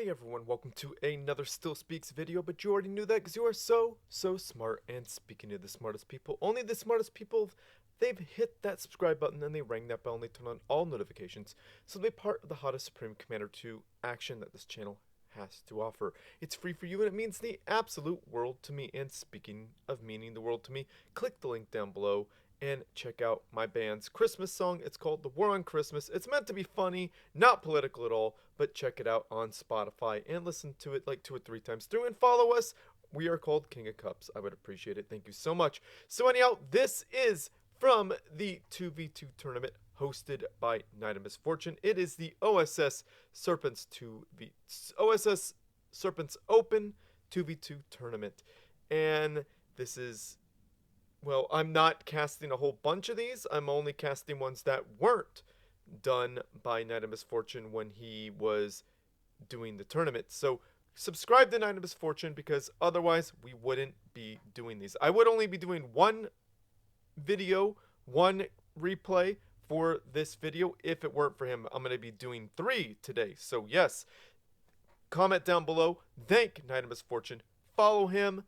Hey everyone, welcome to another Still Speaks video, but you already knew that because you are so smart. And speaking of the smartest people, only the smartest people, they've hit that subscribe button and they rang that bell and they turn on all notifications, so they're part of the hottest Supreme Commander 2 action that this channel has to offer. It's free for you and it means the absolute world to me. And speaking of meaning the world to me, click the link down below and check out my band's Christmas song. It's called The War on Christmas. It's meant to be funny, not political at all, but check it out on Spotify and listen to it like 2 or 3 times through and follow us. We are called King of Cups. I would appreciate it. Thank you so much. So anyhow, this is from the 2v2 tournament hosted by Night of Misfortune. It is the OSS Serpents Open 2v2 tournament. And this is, well, I'm not casting a whole bunch of these. I'm only casting ones that weren't done by Night of Misfortune when he was doing the tournament. So subscribe to Night of Misfortune because otherwise we wouldn't be doing these. I would only be doing one video, one replay for this video if it weren't for him. I'm going to be doing 3 today. So yes, comment down below. Thank Night of Misfortune. Follow him.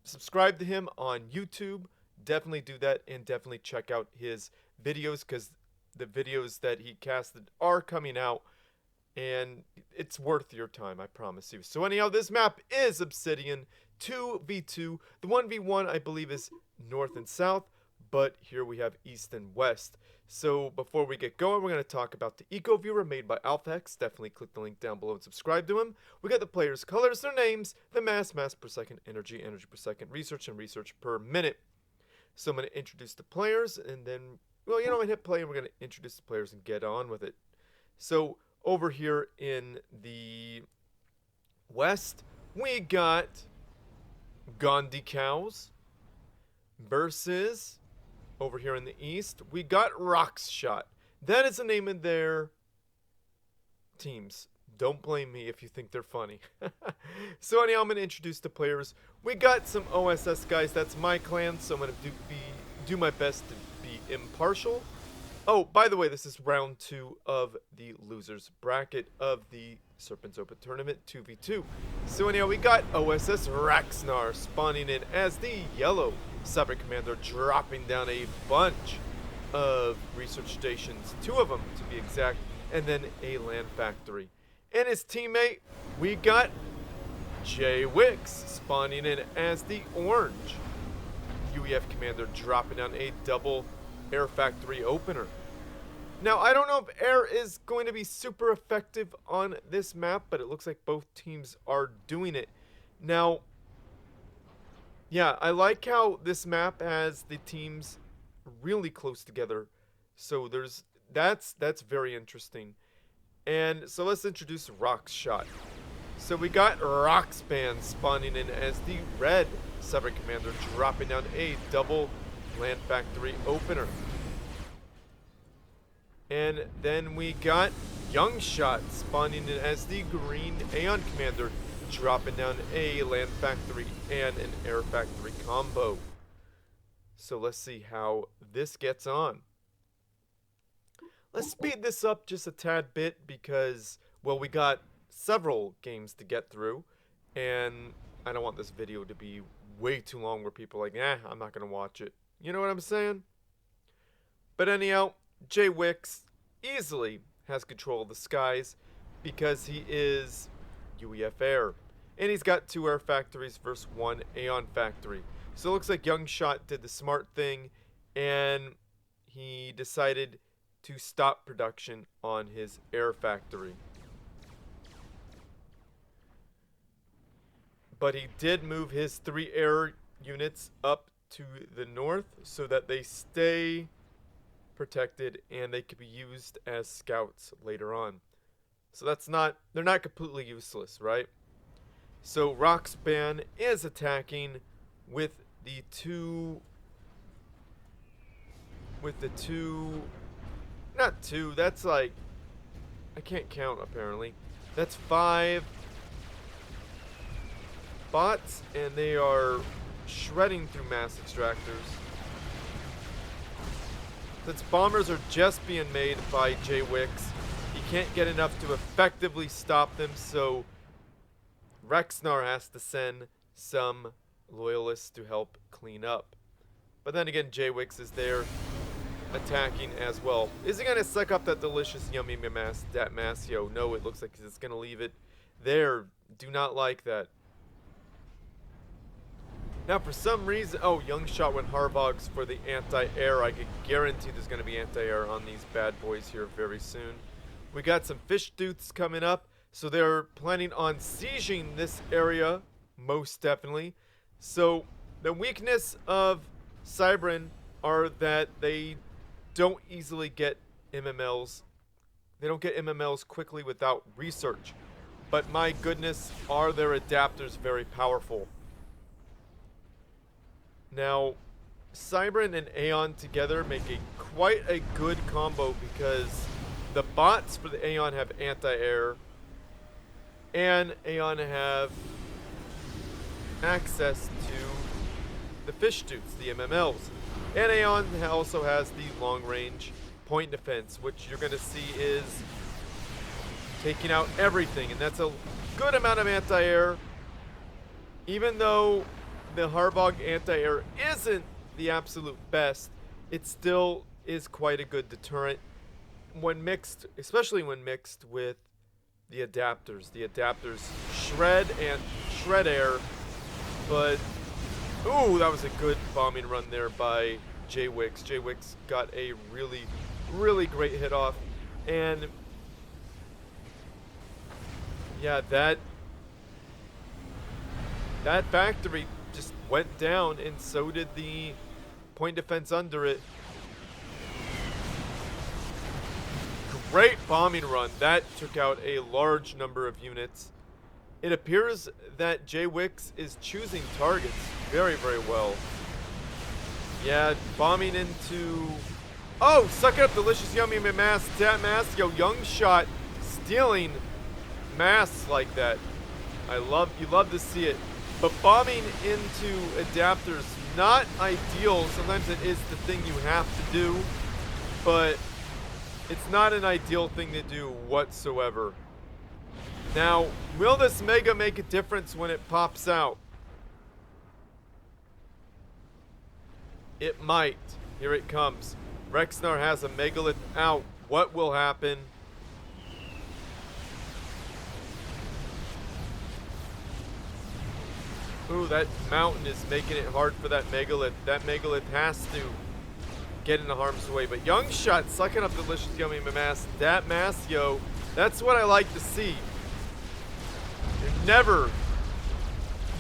Subscribe to him on YouTube. Definitely do that and definitely check out his videos because the videos that he casted are coming out and it's worth your time, I promise you. So anyhow, this map is Obsidion 2v2. The 1v1 I believe is north and south, but here we have east and west. So before we get going, we're going to talk about the Eco Viewer made by Alphax. Definitely click the link down below and subscribe to him. We got the players' colors, their names, the mass per second, energy per second, research, and research per minute. So I'm going to introduce the players, and then, well, you know, I hit play, and we're going to introduce the players and get on with it. So over here in the west, we got Gandhi Cows versus... over here in the east, we got Roxshot. That is the name of their teams. Don't blame me if you think they're funny. So anyhow, I'm going to introduce the players. We got some OSS guys. That's my clan, so I'm going to do my best to be impartial. Oh, by the way, this is round 2 of the losers bracket of the Serpents Open Tournament 2v2. So anyhow, we got OSS Rexnar spawning in as the yellow Cyber Commander, dropping down a bunch of research stations, 2 of them to be exact, and then a land factory. And his teammate, we got Jaywix spawning in as the orange UEF Commander, dropping down a double air factory opener. Now, I don't know if air is going to be super effective on this map, but it looks like both teams are doing it. Now, yeah, I like how this map has the teams really close together. So that's very interesting. And so let's introduce Roxshot. So we got Roxban spawning in as the red Cyber Commander, dropping down a double land factory opener. And then we got YoungShot spawning in as the green Aeon Commander, dropping down a land factory and an air factory combo. So let's see how this gets on. Let's speed this up just a tad bit because, well, we got several games to get through, and I don't want this video to be way too long where people are like, I'm not going to watch it. You know what I'm saying? But anyhow, Jaywix easily has control of the skies because he is UEF Air. And he's got 2 air factories versus 1 Aeon factory. So it looks like YoungShot did the smart thing and he decided to stop production on his air factory. But he did move his 3 air units up to the north so that they stay protected and they could be used as scouts later on. So they're not completely useless, right? So Roxban is attacking with the two, not 2, that's like, I can't count apparently. That's 5 bots and they are shredding through mass extractors. Since bombers are just being made by Jaywix, he can't get enough to effectively stop them, so Rexnar has to send some loyalists to help clean up. But then again, Jaywix is there attacking as well. Is he going to suck up that delicious yummy Damasio? No, it looks like it's going to leave it there. Do not like that. Now, for some reason... Oh, YoungShot went Harvogs for the anti-air. I could guarantee there's going to be anti-air on these bad boys here very soon. We got some fish dudes coming up, so they're planning on sieging this area, most definitely. So, the weakness of Cybran are that they don't easily get MMLs. They don't get MMLs quickly without research. But my goodness, are their adapters very powerful. Now, Cybran and Aeon together make quite a good combo because the bots for the Aeon have anti-air and Aeon have access to the fish dudes, the MMLs. And Aeon also has the long-range point defense, which you're going to see is taking out everything, and that's a good amount of anti-air. Even though the Harvog anti-air isn't the absolute best, it still is quite a good deterrent when mixed, especially when mixed with the adapters. The adapters shred and shred air, but ooh, that was a good bombing run there by Jaywix. Jaywix got a really, really great hit off, and yeah, that factory just went down, and so did the point defense under it. Great bombing run. That took out a large number of units. It appears that Jaywix is choosing targets very, very well. Yeah, bombing into... Oh, suck it up, delicious, yummy, mass, Damasio, YoungShot stealing mass like that. You love to see it. But bombing into adapters, not ideal. Sometimes it is the thing you have to do, but it's not an ideal thing to do whatsoever. Now, will this Mega make a difference when it pops out? It might. Here it comes. Rexnar has a Megalith out. What will happen? Ooh, that mountain is making it hard for that Megalith. That Megalith has to get into harm's way. But YoungShot sucking up delicious yummy mass. That mass, yo. That's what I like to see.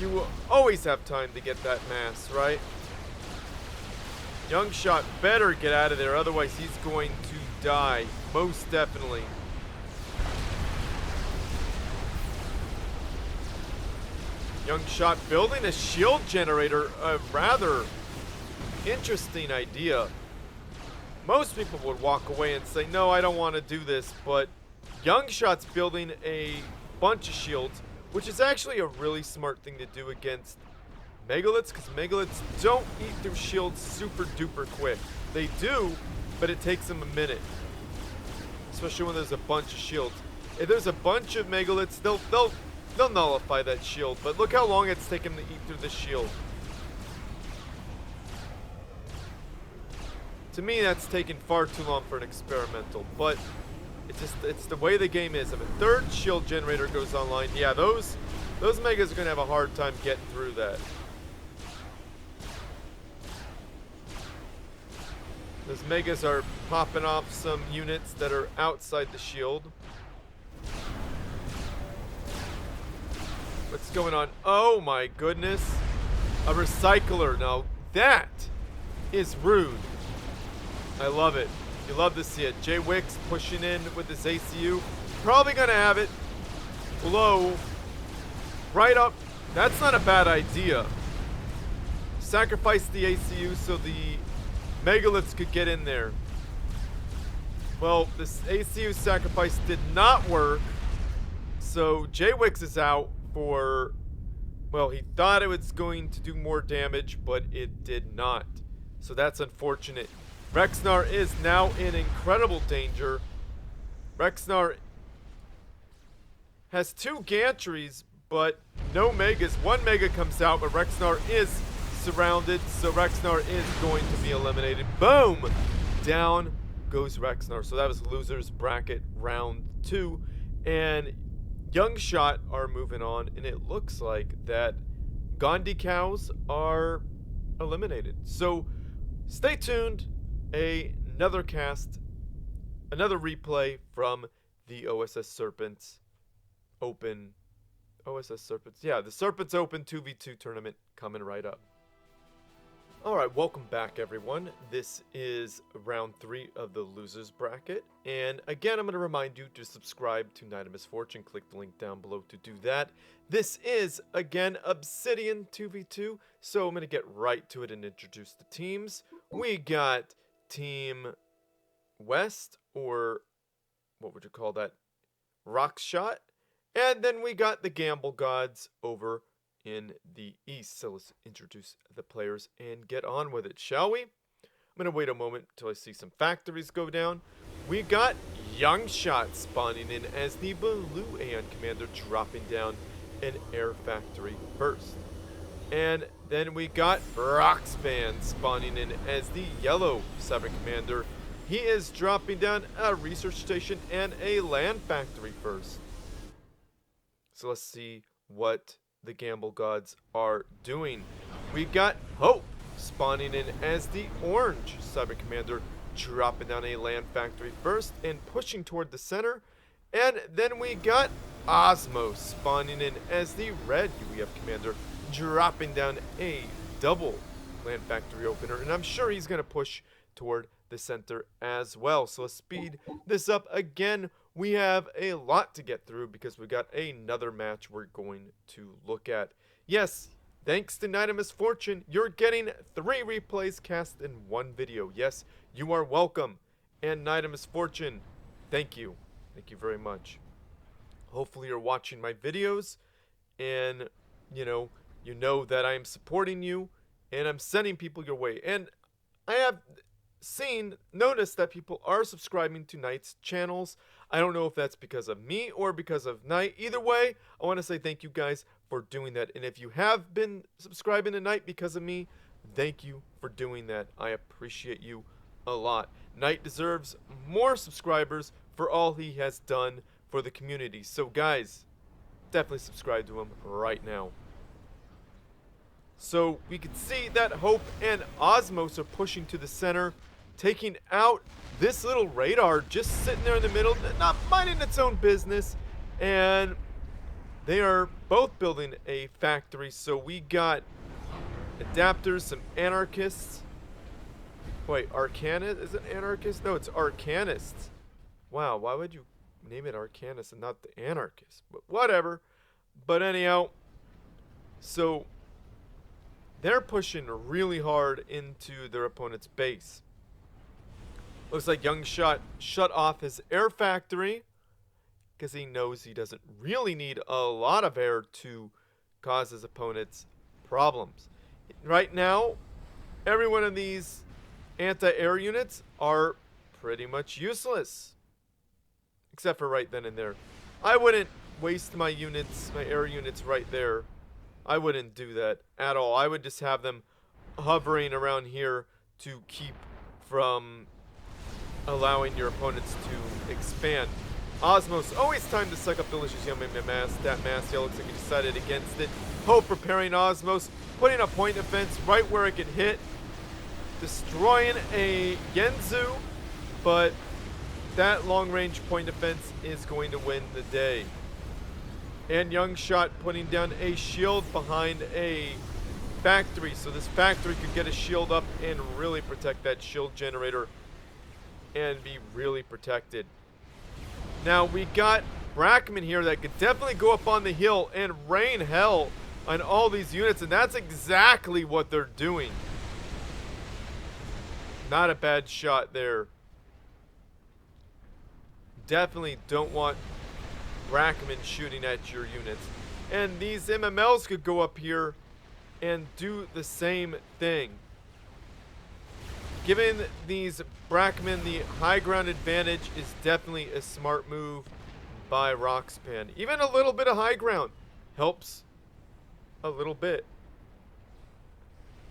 You always have time to get that mass, right? YoungShot better get out of there, otherwise he's going to die. Most definitely. YoungShot building a shield generator, a rather interesting idea. Most people would walk away and say, no, I don't want to do this, but YoungShot's building a bunch of shields, which is actually a really smart thing to do against Megaliths, because Megaliths don't eat through shields super duper quick. They do, but it takes them a minute. Especially when there's a bunch of shields. If there's a bunch of Megaliths, they'll nullify that shield, but look how long it's taken to eat through the shield. To me, that's taken far too long for an experimental, but it's the way the game is. If a third shield generator goes online, yeah, those Megas are going to have a hard time getting through that. Those Megas are popping off some units that are outside the shield. What's going on? Oh my goodness. A recycler. Now that is rude. I love it. You love to see it. Jaywix pushing in with this ACU. Probably going to have it blow right up. That's not a bad idea. Sacrifice the ACU so the Megaliths could get in there. Well, this ACU sacrifice did not work. So Jaywix is out for, well, he thought it was going to do more damage, but it did not. So that's unfortunate. Rexnar is now in incredible danger. Rexnar has 2 gantries, but no megas. 1 mega comes out, but Rexnar is surrounded, so Rexnar is going to be eliminated. Boom! Down goes Rexnar. So that was losers bracket round 2, and YoungShot are moving on, and it looks like that Gandhi cows are eliminated. So stay tuned. Another cast, another replay from the OSS Serpents Open. OSS Serpents. Yeah, the Serpents Open 2v2 tournament coming right up. Alright, welcome back everyone. This is round 3 of the losers bracket. And again, I'm going to remind you to subscribe to Night of Misfortune. Click the link down below to do that. This is, again, Obsidion 2v2. So I'm going to get right to it and introduce the teams. We got Team West, or what would you call that? Roxshot. And then we got the Gamble Gods over in the East. So let's introduce the players and get on with it, shall we? I'm going to wait a moment until I see some factories go down. We got YoungShot spawning in as the blue Aeon Commander, dropping down an air factory first. And then we got Roxban spawning in as the yellow Cyber Commander. He is dropping down a research station and a land factory first. So let's see what the Gamble Gods are doing. We got Hope spawning in as the orange Cyber Commander, dropping down a land factory first and pushing toward the center. And then we got Osmos spawning in as the red UEF Commander, dropping down a double land factory opener. And I'm sure he's going to push toward the center as well. So let's speed this up. Again, we have a lot to get through because we got another match we're going to look at. Yes, thanks to Night of Misfortune, you're getting 3 replays cast in 1 video. Yes, you are welcome. And Night of Misfortune, thank you. Thank you very much. Hopefully you're watching my videos and you know that I am supporting you and I'm sending people your way. And I have noticed that people are subscribing to Knight's channels. I don't know if that's because of me or because of Knight. Either way, I want to say thank you guys for doing that. And if you have been subscribing to Knight because of me, thank you for doing that. I appreciate you a lot. Knight deserves more subscribers for all he has done for the community. So guys, definitely subscribe to him right now. So we can see that Hope and Osmos are pushing to the center, taking out this little radar just sitting there in the middle, not minding its own business. And they are both building a factory. So we got adapters, some anarchists. Wait, Arcanist? Is it anarchist? No, it's arcanists. Wow, why would you name it arcanist and not the anarchist? But whatever. But anyhow, so they're pushing really hard into their opponent's base. Looks like YoungShot shut off his air factory because he knows he doesn't really need a lot of air to cause his opponent's problems. Right now, every one of these anti-air units are pretty much useless. Except for right then and there. I wouldn't waste my units, my air units right there. I wouldn't do that at all. I would just have them hovering around here to keep from allowing your opponents to expand. Osmos, always time to suck up delicious yummy mass. That mass, yeah, looks like he decided against it. Hope preparing Osmos, putting a point defense right where it can hit. Destroying a Genzu, but that long-range point defense is going to win the day. And YoungShot putting down a shield behind a factory, so this factory could get a shield up and really protect that shield generator and be really protected. Now we got Brackman here that could definitely go up on the hill and rain hell on all these units, and that's exactly what they're doing. Not a bad shot there. Definitely don't want Brackman shooting at your units. And these MMLs could go up here and do the same thing. Giving these Brackman the high ground advantage is definitely a smart move by Roxban. Even a little bit of high ground helps a little bit.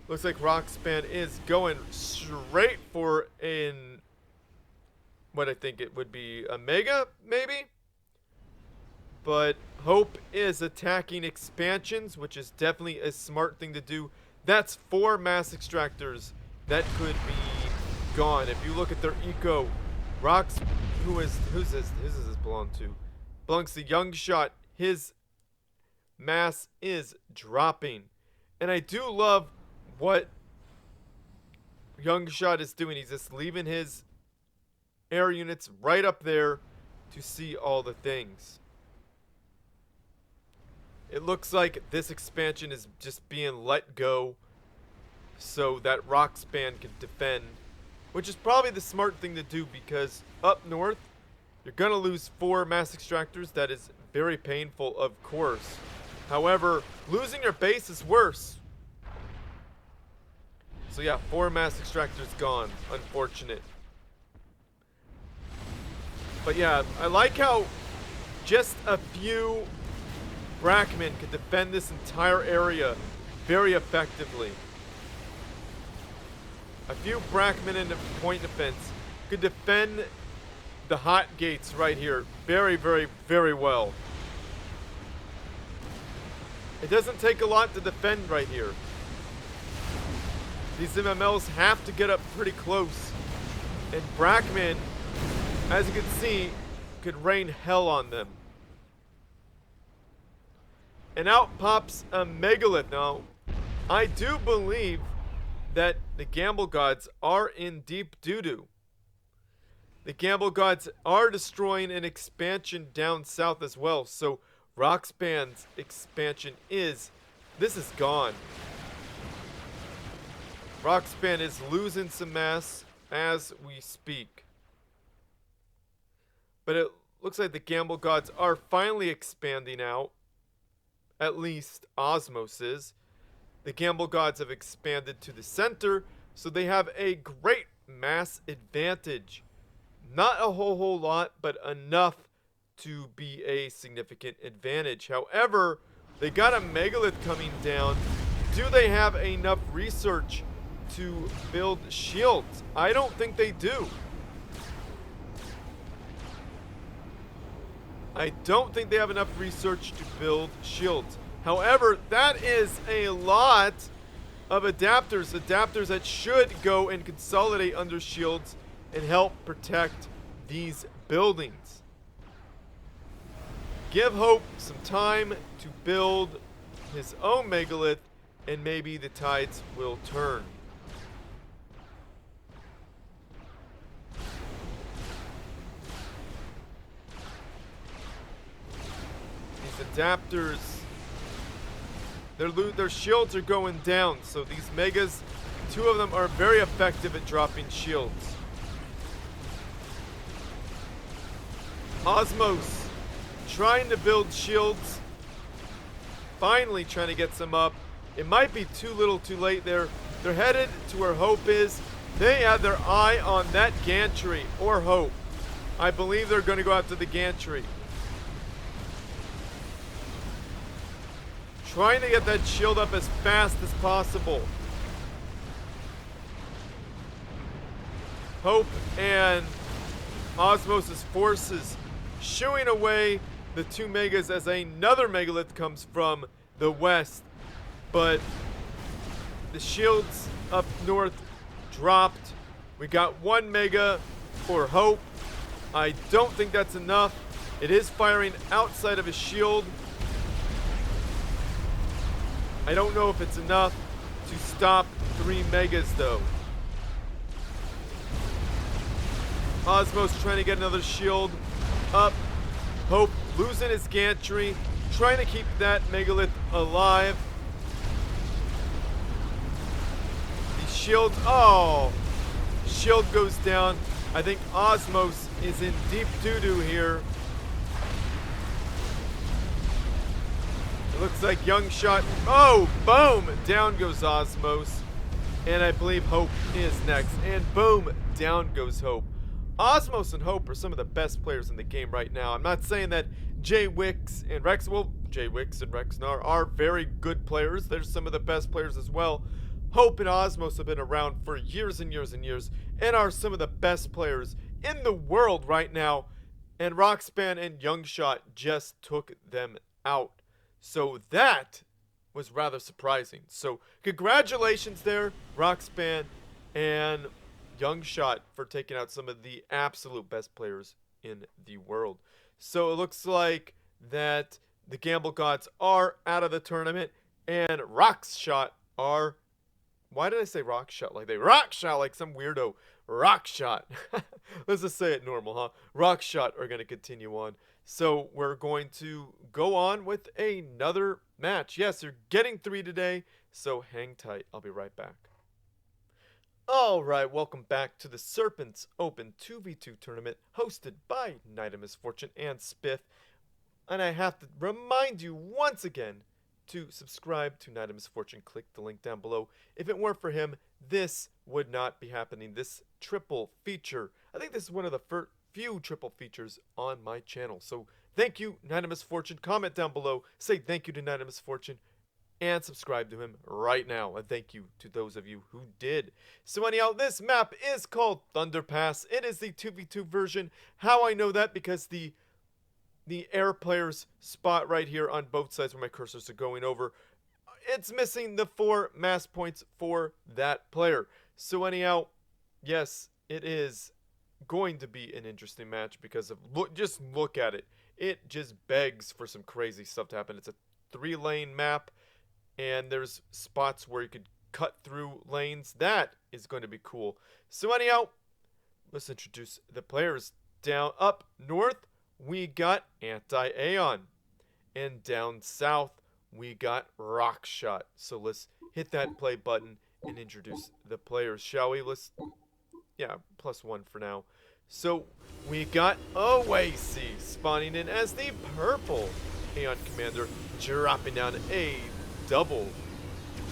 Looks like Roxban is going straight for what I think it would be a mega, maybe? But Hope is attacking expansions, which is definitely a smart thing to do. That's 4 mass extractors that could be gone. If you look at their eco, who's this belong to? Belongs to YoungShot. His mass is dropping. And I do love what YoungShot is doing. He's just leaving his air units right up there to see all the things. It looks like this expansion is just being let go so that Roxban can defend, which is probably the smart thing to do, because up north, you're going to lose 4 mass extractors. That is very painful, of course. However, losing your base is worse. So yeah, 4 mass extractors gone. Unfortunate. But yeah, I like how just a few Brackman could defend this entire area very effectively. A few Brackman in the point defense could defend the hot gates right here very, very, very well. It doesn't take a lot to defend right here. These MMLs have to get up pretty close. And Brackman, as you can see, could rain hell on them. And out pops a megalith. Now, I do believe that the Gamble Gods are in deep doo-doo. The Gamble Gods are destroying an expansion down south as well. So Roxban's expansion this is gone. Roxban is losing some mass as we speak. But it looks like the Gamble Gods are finally expanding out. At least Osmos is. The Gamble Gods have expanded to the center, so they have a great mass advantage. Not a whole lot, but enough to be a significant advantage. However, they got a megalith coming down. Do they have enough research to build shields? I don't think they do. I don't think they have enough research to build shields. However, that is a lot of adapters. Adapters that should go and consolidate under shields and help protect these buildings. Give Hope some time to build his own megalith, and maybe the tides will turn. Adapters, their shields are going down, so these megas, 2 of them are very effective at dropping shields. Osmos trying to build shields, finally trying to get some up. It might be too little too late there. They're headed to where Hope is. They have their eye on that gantry, or Hope. I believe they're going to go after the gantry. Trying to get that shield up as fast as possible. Hope and Osmos' forces shooing away the 2 megas as another megalith comes from the west. But the shields up north dropped. We got 1 mega for Hope. I don't think that's enough. It is firing outside of his shield. I don't know if it's enough to stop 3 megas though. Osmos trying to get another shield up. Hope losing his gantry, trying to keep that megalith alive. The shield, shield goes down. I think Osmos is in deep doo-doo here. It looks like YoungShot. Oh, boom! Down goes Osmos. And I believe Hope is next. And boom, down goes Hope. Osmos and Hope are some of the best players in the game right now. I'm not saying that Jaywix and Rexnar are very good players. They're some of the best players as well. Hope and Osmos have been around for years and years and years and are some of the best players in the world right now. And Roxban and YoungShot just took them out. So that was rather surprising. So congratulations there, Roxban and YoungShot, for taking out some of the absolute best players in the world. So it looks like that the Gamble Gods are out of the tournament, and Roxshot are... Why did I say Roxshot like they Rockshot like some weirdo? Roxshot. Let's just say it normal, huh? Roxshot are going to continue on. So we're going to go on with another match. Yes, you're getting 3 today, so hang tight. I'll be right back. Alright, welcome back to the Serpents Open 2v2 tournament hosted by Knight of Misfortune and Spiff. And I have to remind you once again to subscribe to Knight of Misfortune. Click the link down below. If it weren't for him, this would not be happening. This triple feature. I think this is one of the few triple features on my channel. So thank you, Knight of Misfortune. Comment down below. Say thank you to Knight of Misfortune. And subscribe to him right now. And thank you to those of you who did. So anyhow, this map is called Thunderpass. It is the 2v2 version. How I know that? Because the air player's spot right here on both sides where my cursors are going over, it's missing the 4 mass points for that player. So anyhow, yes, it is going to be an interesting match because of just look at it. It just begs for some crazy stuff to happen. It's a 3-lane map, and there's spots where you could cut through lanes. That is going to be cool. So anyhow, let's introduce the players. Down up north, we got Anti-Aeon. And down south, we got Roxshot. So let's hit that play button and introduce the players, shall we? Yeah, +1 for now. So we got Awasy spawning in as the purple Aeon Commander, dropping down a double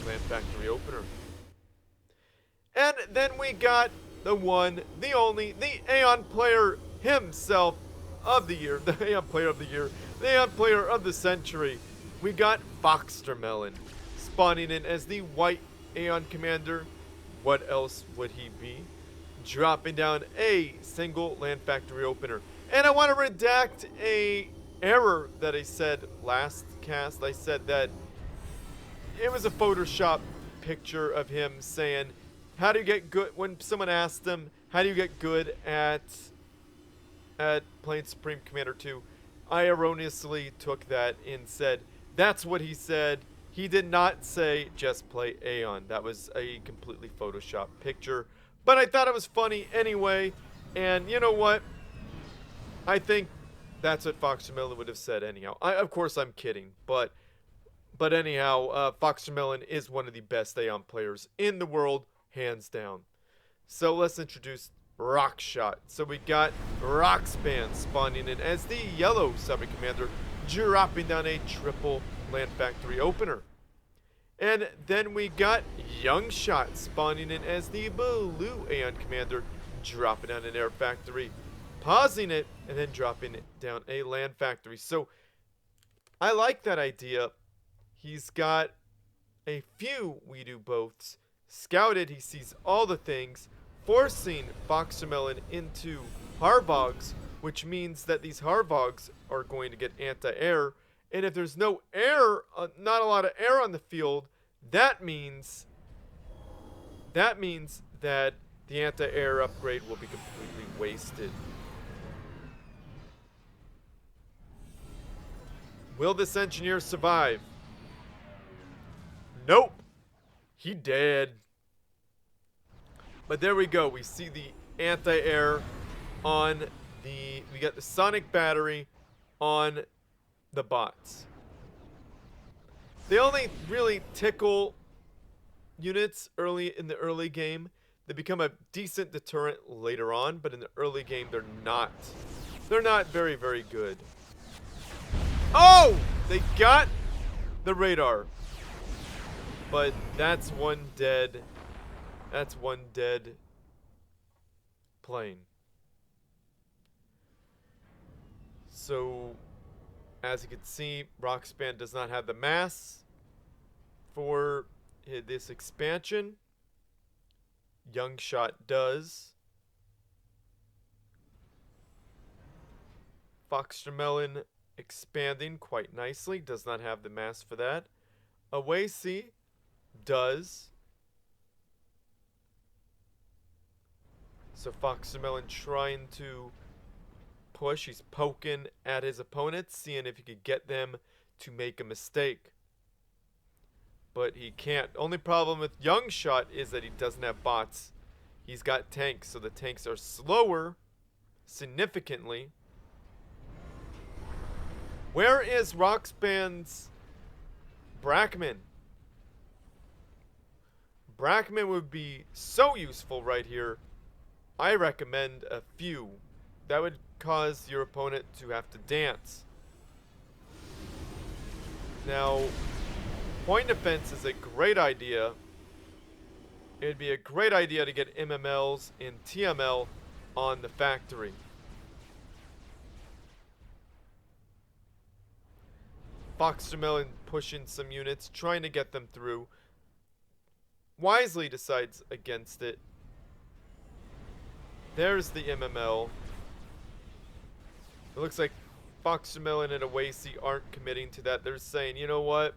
Land Factory opener. And then we got the one, the only, the Aeon player himself of the year, the Aeon player of the year, the Aeon player of the century. We got FoxTermelon spawning in as the white Aeon Commander. What else would he be? Dropping down a single Land Factory opener. And I want to redact a error that I said last cast. I said that it was a Photoshop picture of him saying, how do you get good, when someone asked him, how do you get good at playing Supreme Commander 2, I erroneously took that and said, that's what he said. He did not say, just play Aeon. That was a completely Photoshop picture. But I thought it was funny anyway, and you know what? I think that's what FoxTermelon would have said anyhow. Of course, I'm kidding, but anyhow, FoxTermelon is one of the best Aeon players in the world, hands down. So let's introduce Roxshot. So we got Roxban spawning in as the yellow Summon Commander, dropping down a triple Land Factory opener. And then we got YoungShot spawning in as the blue Aeon Commander, dropping down an Air Factory, pausing it, and then dropping it down a Land Factory. So I like that idea. He's got a few We Do Boths. Scouted, he sees all the things, forcing FoxTermelon into Harvogs, which means that these Harvogs are going to get anti-air. And if there's no air, not a lot of air on the field, that means that the anti-air upgrade will be completely wasted. Will this engineer survive? Nope. He dead. But there we go. We see the anti-air on the... We got the sonic battery on the bots. They only really tickle units early in the early game. They become a decent deterrent later on, but in the early game they're not. They're not very, very good. Oh! They got the radar. But that's one dead. That's one dead playing. So, as you can see, Roxban does not have the mass for this expansion. YoungShot does. FoxTermelon expanding quite nicely, does not have the mass for that. Awasy does. So FoxTermelon trying to push. He's poking at his opponents, seeing if he could get them to make a mistake. But he can't. Only problem with YoungShot is that he doesn't have bots. He's got tanks, so the tanks are slower significantly. Where is Roxban's Brackman? Brackman would be so useful right here. I recommend a few. That would cause your opponent to have to dance. Now, point defense is a great idea. It'd be a great idea to get MMLs and TML on the factory. FoxTermelon pushing some units, trying to get them through. Wisely decides against it. There's the MML. It looks like FoxTermelon and Awasy aren't committing to that. They're saying, you know what?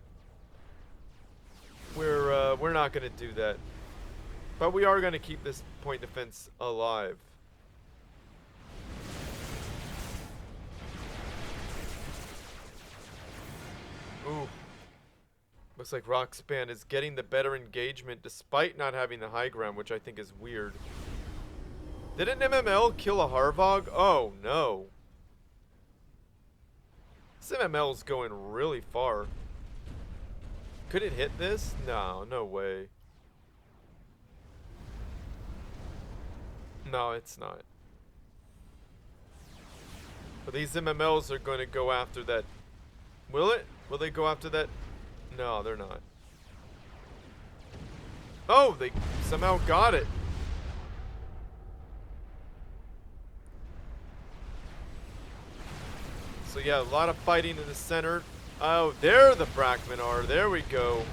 We're not going to do that. But we are going to keep this point defense alive. Ooh. Looks like Roxban is getting the better engagement despite not having the high ground, which I think is weird. Did an MML kill a Harvog? Oh, no. This MML is going really far. Could it hit this? No, no way. No, it's not. But these MMLs are going to go after that. Will it? Will they go after that? No, they're not. Oh, they somehow got it. So yeah, a lot of fighting in the center. Oh, there the Brackmen are. There we go.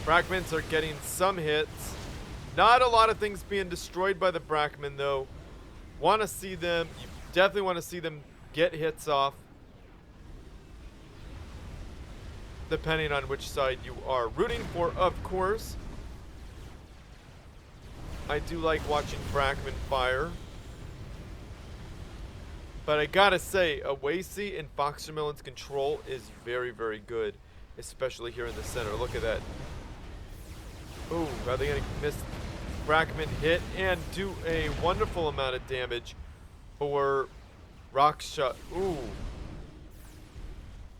Brackmans are getting some hits. Not a lot of things being destroyed by the Brackmen, though. Want to see them. You definitely want to see them get hits off. Depending on which side you are rooting for, of course. I do like watching Brackman fire. But I gotta say, Awasy and FoxTermelon's control is very, very good. Especially here in the center. Look at that. Ooh, are they gonna miss Brackman hit and do a wonderful amount of damage for Roxshot? Ooh.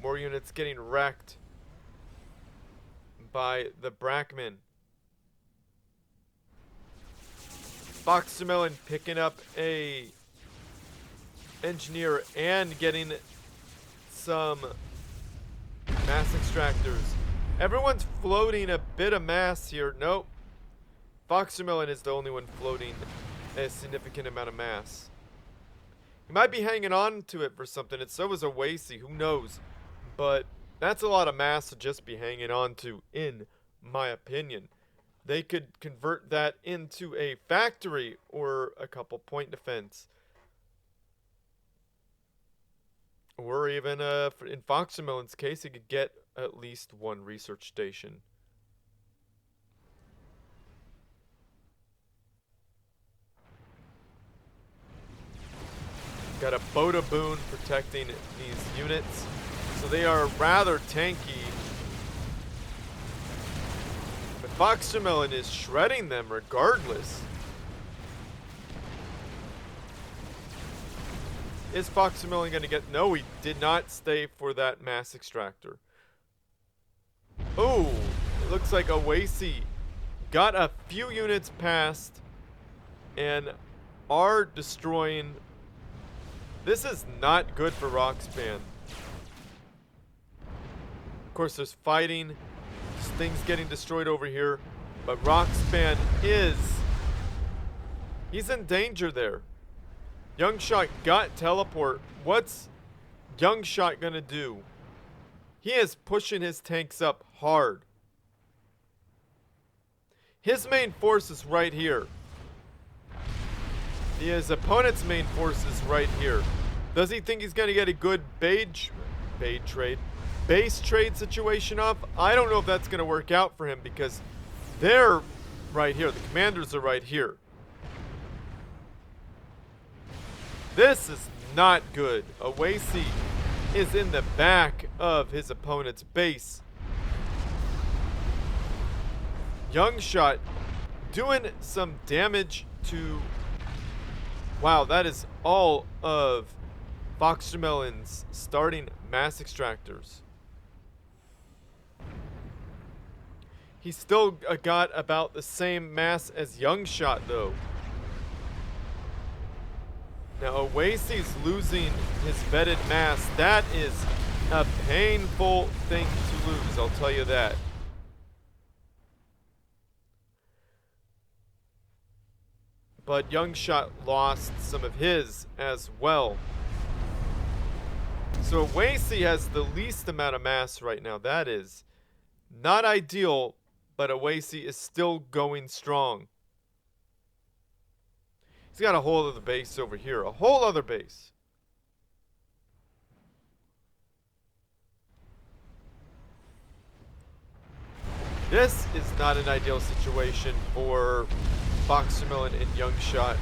More units getting wrecked by the Brackman. FoxTermelon picking up a engineer and getting some mass extractors. Everyone's floating a bit of mass here. Nope. FoxTermelon is the only one floating a significant amount of mass. He might be hanging on to it for something, and so is Awasy. Who knows? But that's a lot of mass to just be hanging on to, in my opinion. They could convert that into a factory or a couple point defense. Or even, in FoxTermelon's case, he could get at least one research station. Got a Boda Boon protecting these units. So they are rather tanky. But FoxTermelon is shredding them regardless. Is FoxTermelon going to get... No, he did not stay for that mass extractor. Oh, it looks like Awasy got a few units past and are destroying... This is not good for Roxban. Of course, there's fighting. There's things getting destroyed over here. But Roxban is He's in danger there. YoungShot got teleport. What's YoungShot gonna do? He is pushing his tanks up hard. His main force is right here. His opponent's main force is right here. Does he think he's gonna get a good base trade situation off? I don't know if that's gonna work out for him because they're right here. The commanders are right here. This is not good. Awasy is in the back of his opponent's base. YoungShot doing some damage to... Wow, that is all of FoxTermelon's starting mass extractors. He's still got about the same mass as YoungShot, though. Now, Awasy's losing his vetted mass. That is a painful thing to lose, I'll tell you that. But YoungShot lost some of his as well. So Awasy has the least amount of mass right now. That is not ideal, but Awasy is still going strong. He's got a whole other base over here. A whole other base. This is not an ideal situation for FoxTermelon and YoungShot.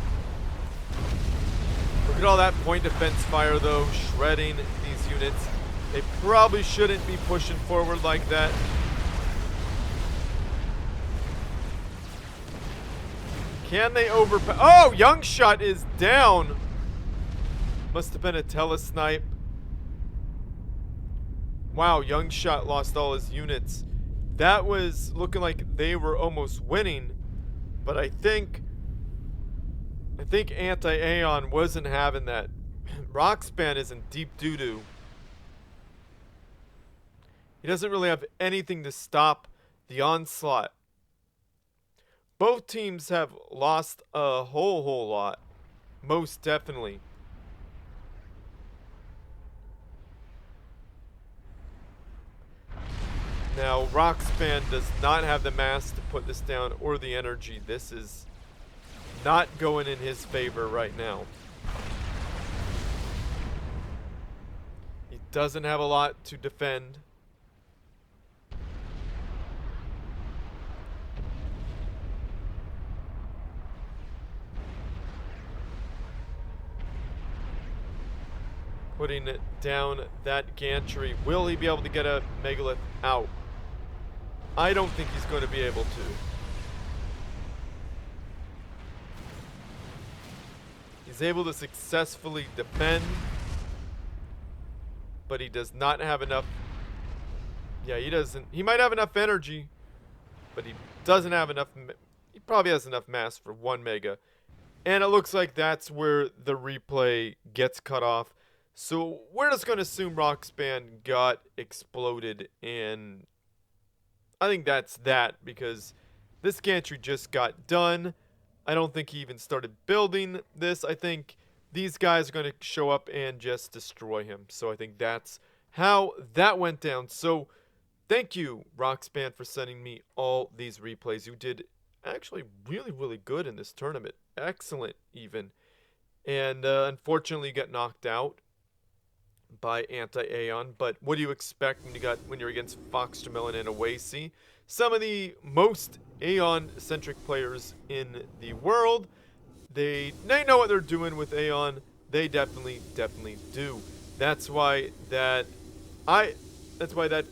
Look at all that point defense fire, though, shredding these units. They probably shouldn't be pushing forward like that. Can they overpower? Oh, YoungShot is down. Must have been a telesnipe. Wow, YoungShot lost all his units. That was looking like they were almost winning, but I think Anti-Aeon wasn't having that. Roxban is in deep doo-doo. He doesn't really have anything to stop the onslaught. Both teams have lost a whole lot. Most definitely. Now, Roxban does not have the mass to put this down or the energy. This is not going in his favor right now. He doesn't have a lot to defend. Putting it down that gantry. Will he be able to get a megalith out? I don't think he's going to be able to. He's able to successfully defend, but he does not have enough. Yeah, he doesn't. He might have enough energy, but he doesn't have enough. He probably has enough mass for 1 mega. And it looks like that's where the replay gets cut off. So we're just going to assume Roxban got exploded, and I think that's that, because this gantry just got done. I don't think he even started building this. I think these guys are going to show up and just destroy him. So I think that's how that went down. So thank you, Roxban, for sending me all these replays. You did actually really good in this tournament. Excellent, even. And unfortunately, you got knocked out by Anti-Aeon, but what do you expect when you're against FoxTermelon and Awasy? Some of the most Aeon-centric players in the world. They know what they're doing with Aeon. They definitely do. That's why that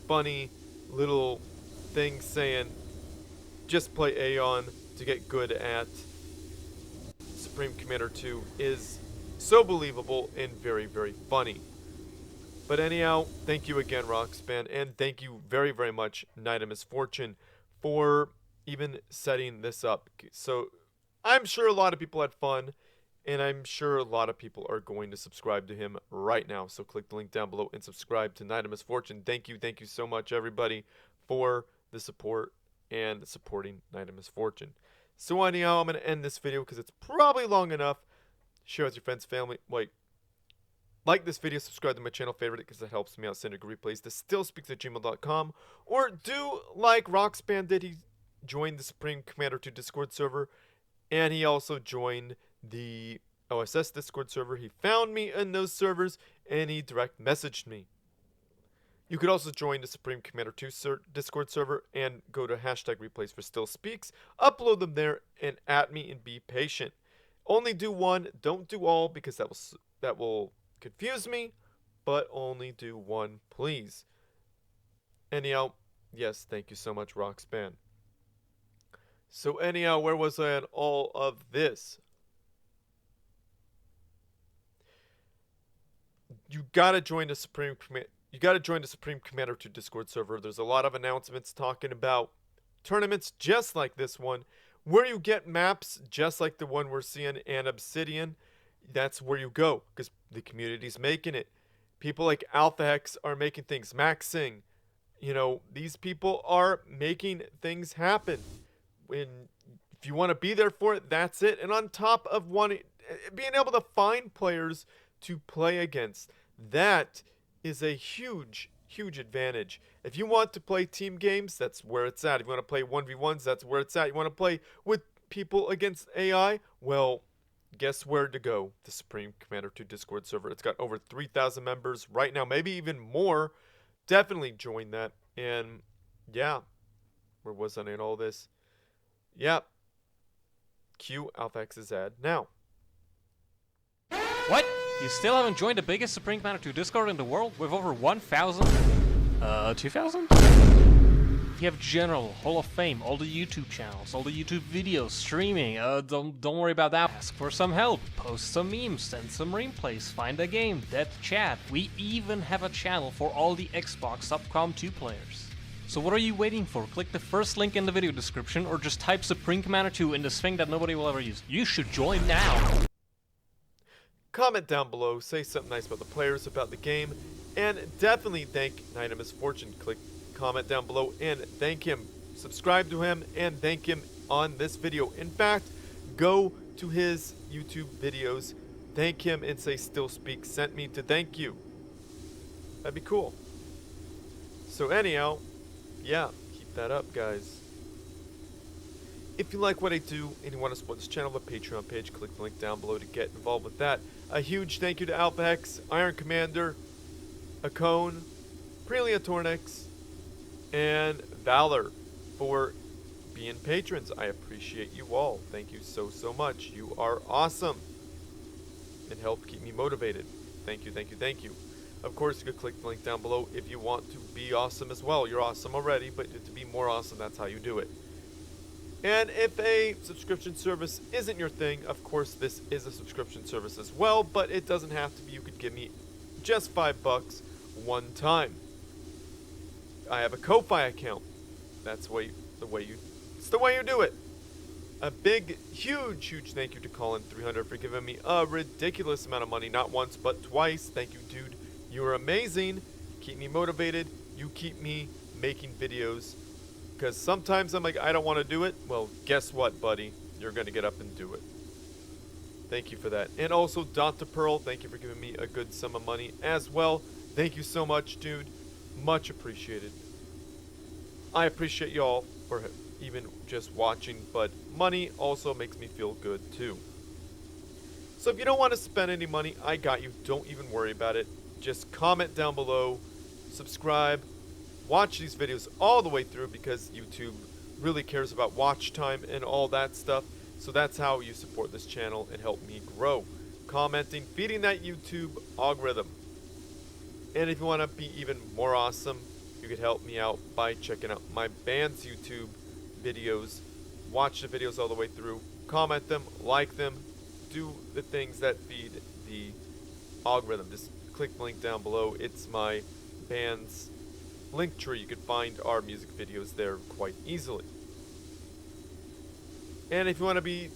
funny little thing saying just play Aeon to get good at Supreme Commander 2 is so believable and very funny. But anyhow, thank you again, Roxban, and thank you very much, Knight of Misfortune, for even setting this up. So I'm sure a lot of people had fun, and I'm sure a lot of people are going to subscribe to him right now. So click the link down below and subscribe to Knight of Misfortune. Thank you so much, everybody, for the support and supporting Knight of Misfortune. So anyhow, I'm going to end this video because it's probably long enough. Share with your friends, family. Like this video, subscribe to my channel, favorite it because it helps me out. Send your replays to stillspeaks@gmail.com. Or do like Roxban did. He joined the Supreme Commander 2 Discord server. And he also joined the OSS Discord server. He found me in those servers and he direct messaged me. You could also join the Supreme Commander 2 Discord server and go to #replays for Still Speaks, upload them there, and at me and be patient. Only do one, don't do all because that will confuse me, but only do one, please. Anyhow, yes, thank you so much, Roxban. So anyhow, where was I on all of this? You gotta join the Supreme Commander 2 Discord server. There's a lot of announcements talking about tournaments just like this one, where you get maps just like the one we're seeing in Obsidion. That's where you go because the community's making it. People like AlphaX are making things. Maxing, these people are making things happen. If you want to be there for it, that's it. And on top of being able to find players to play against, that is a huge, huge advantage. If you want to play team games, that's where it's at. If you want to play 1v1s, that's where it's at. You want to play with people against AI, well, guess where to go? The Supreme Commander 2 Discord server. It's got over 3,000 members right now, maybe even more. Definitely join that. And yeah, where was I in all this? Yep. Cue AlphaX's ad now. What? You still haven't joined the biggest Supreme Commander 2 Discord in the world with over 1,000? 2,000? You have General, Hall of Fame, all the YouTube channels, all the YouTube videos, streaming. Don't worry about that. Ask for some help, post some memes, send some replays, find a game, dead chat. We even have a channel for all the Xbox Subcom 2 players. So what are you waiting for? Click the first link in the video description or just type Supreme Commander 2 in this thing that nobody will ever use. You should join now! Comment down below, say something nice about the players, about the game, and definitely thank Night of Misfortune. Click comment down below and thank him. Subscribe to him and thank him on this video. In fact, go to his YouTube videos, thank him and say Still Speak sent me to thank you. That'd be cool. So anyhow, yeah, keep that up, guys. If you like what I do and you want to support this channel, the Patreon page, click the link down below to get involved with that. A huge thank you to AlphaX, Iron Commander, Akone, Prelia Tornix, and Valor for being patrons. I appreciate you all. Thank you so, so much. You are awesome and help keep me motivated. Thank you, thank you, thank you. Of course, you could click the link down below if you want to be awesome as well. You're awesome already, but to be more awesome, that's how you do it. And if a subscription service isn't your thing, of course, this is a subscription service as well, but it doesn't have to be. You could give me just $5 one time. I have a Ko-Fi account. That's the way you do it. A big, huge, huge thank you to Colin300 for giving me a ridiculous amount of money, not once, but twice. Thank you, dude. You're amazing. Keep me motivated. You keep me making videos. Because sometimes I'm like, I don't want to do it. Well, guess what, buddy? You're going to get up and do it. Thank you for that. And also, Dr. Pearl, thank you for giving me a good sum of money as well. Thank you so much, dude. Much appreciated. I appreciate y'all for even just watching, but money also makes me feel good too. So if you don't want to spend any money, I got you. Don't even worry about it. Just comment down below, subscribe, watch these videos all the way through because YouTube really cares about watch time and all that stuff. So that's how you support this channel and help me grow. Commenting, feeding that YouTube algorithm. And if you want to be even more awesome, you could help me out by checking out my band's YouTube videos. Watch the videos all the way through. Comment them, like them, do the things that feed the algorithm. Just click the link down below. It's my band's link tree. You can find our music videos there quite easily. And if you want to be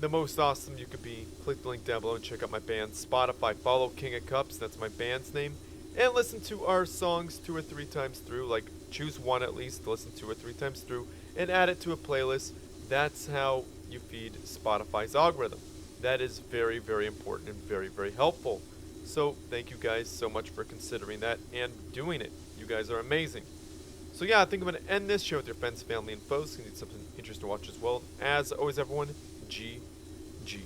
the most awesome you could be, click the link down below and check out my band's Spotify. Follow King of Cups, that's my band's name. And listen to our songs 2 or 3 times through. Like, choose one at least, listen 2 or 3 times through, and add it to a playlist. That's how you feed Spotify's algorithm. That is very, very important and very, very helpful. So thank you guys so much for considering that and doing it. You guys are amazing. So yeah, I think I'm going to end this. Share with your friends, family, and foes who need something interesting to watch as well. As always, everyone, GG.